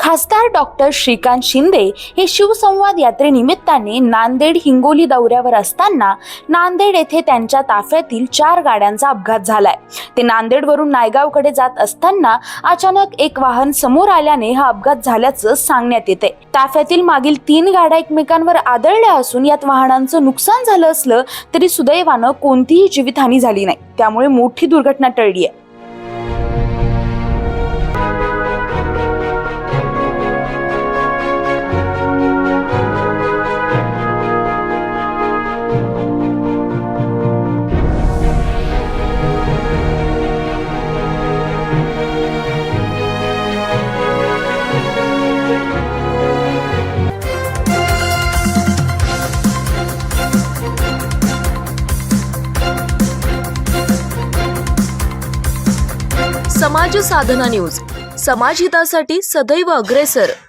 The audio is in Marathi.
खासदार डॉक्टर श्रीकांत शिंदे हे शिवसंवाद यात्रेनिमित्ताने नांदेड हिंगोली दौऱ्यावर असताना नांदेड येथे त्यांच्या ताफ्यातील 4 गाड्यांचा अपघात झालाय। ते नांदेडवरून नायगावकडे जात असताना अचानक एक वाहन समोर आल्याने हा अपघात झाल्याचं सांगण्यात येते। ताफ्यातील मागील 3 गाड्या एकमेकांवर आदळल्या असून यात वाहनांचं नुकसान झालं असलं तरी सुदैवानं कोणतीही जीवितहानी झाली नाही, त्यामुळे मोठी दुर्घटना टळली आहे। समाज साधना न्यूज, समाजहितासाठी सदैव अग्रेसर।